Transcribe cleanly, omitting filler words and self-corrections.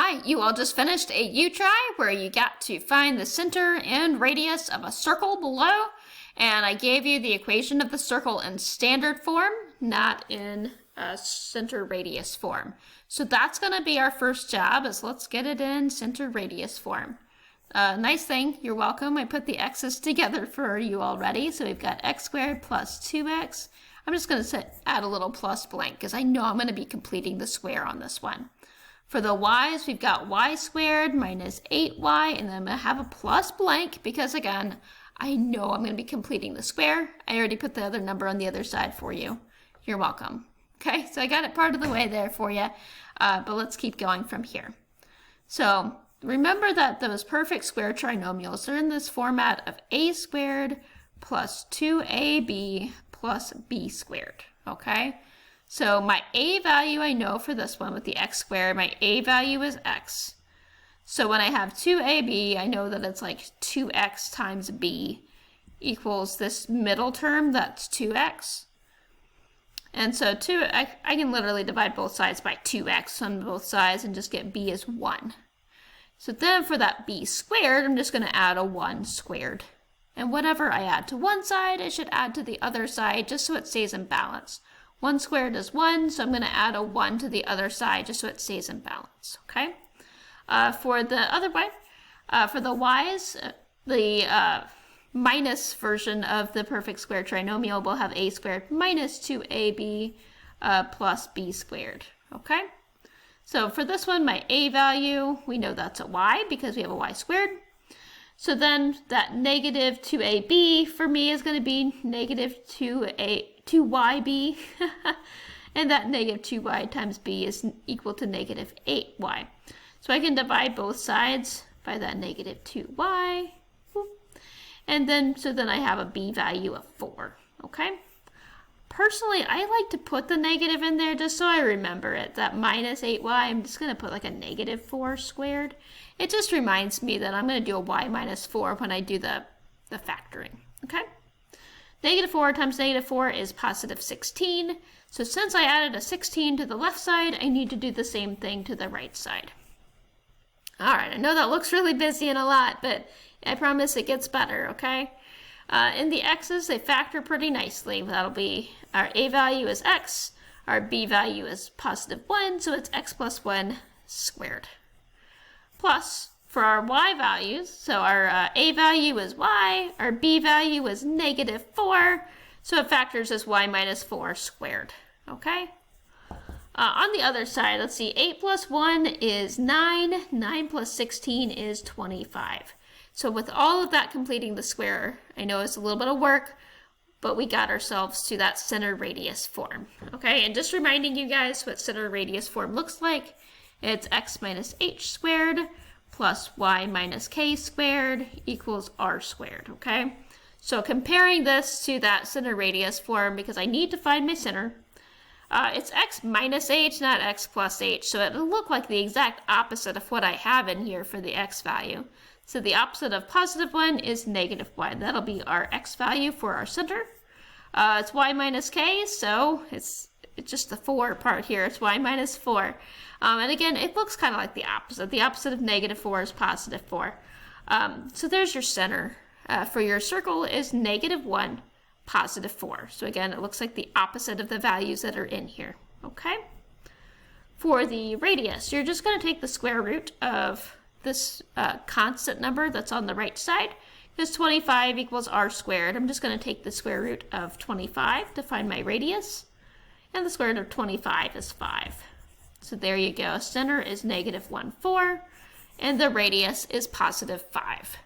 Hi, you all just finished a U-try where you got to find the center and radius of a circle below, and I gave you the equation of the circle in standard form, not in center radius form. So that's going to be our first job, is let's get it in center radius form. Nice thing, you're welcome. I put the x's together for you already, so we've got x squared plus 2x. I'm just going to add a little plus blank because I know I'm going to be completing the square on this one. For the y's, we've got y squared minus 8y, and then I'm going to have a plus blank because, again, I know I'm going to be completing the square. I already put the other number on the other side for you. You're welcome. Okay, so I got it part of the way there for you, but let's keep going from here. So remember that those perfect square trinomials are in this format of a squared plus 2ab plus b squared, okay? So my a value I know for this one with the x squared, my a value is x. So when I have 2ab, I know that it's like 2x times b equals this middle term, that's 2x. And so I can literally divide both sides by 2x on both sides and just get b as 1. So then for that b squared, I'm just going to add a 1 squared. And whatever I add to one side, I should add to the other side just so it stays in balance. 1 squared is 1, so I'm going to add a 1 to the other side just so it stays in balance, okay? For the other way, for the y's, the minus version of the perfect square trinomial will have a squared minus 2ab plus b squared, okay? So for this one, my a value, we know that's a y because we have a y squared. So then that negative 2ab for me is going to be negative 2yb, and that negative 2y times b is equal to negative 8y. So I can divide both sides by that negative 2y, and then I have a b value of 4, okay? Personally, I like to put the negative in there just so I remember it. That minus 8y, I'm just going to put like a negative 4 squared. It just reminds me that I'm going to do a y minus 4 when I do the factoring, okay? Negative 4 times negative 4 is positive 16. So since I added a 16 to the left side, I need to do the same thing to the right side. All right, I know that looks really busy and a lot, but I promise it gets better, okay? In the x's, they factor pretty nicely. That'll be our a value is x, our b value is positive 1, so it's x plus 1 squared. Plus, for our y values, so our a value is y, our b value is negative 4, so it factors as y minus 4 squared, okay? On the other side, let's see, 8 plus 1 is 9, 9 plus 16 is 25. So with all of that completing the square, I know it's a little bit of work, but we got ourselves to that center radius form, okay? And just reminding you guys what center radius form looks like. It's x minus h squared plus y minus k squared equals r squared, okay? So comparing this to that center radius form, because I need to find my center, it's x minus h, not x plus h. So it'll look like the exact opposite of what I have in here for the x value. So the opposite of positive 1 is negative 1. That'll be our x value for our center. It's y minus k, so it's just the 4 part here. It's y minus 4. And again, it looks kind of like the opposite. The opposite of negative 4 is positive 4. So there's your center. For your circle is negative 1, positive 4. So again, it looks like the opposite of the values that are in here. Okay? For the radius, you're just going to take the square root of this constant number that's on the right side, because 25 equals r squared. I'm just going to take the square root of 25 to find my radius, and the square root of 25 is 5. So there you go. Center is negative 1, 4, and the radius is positive 5.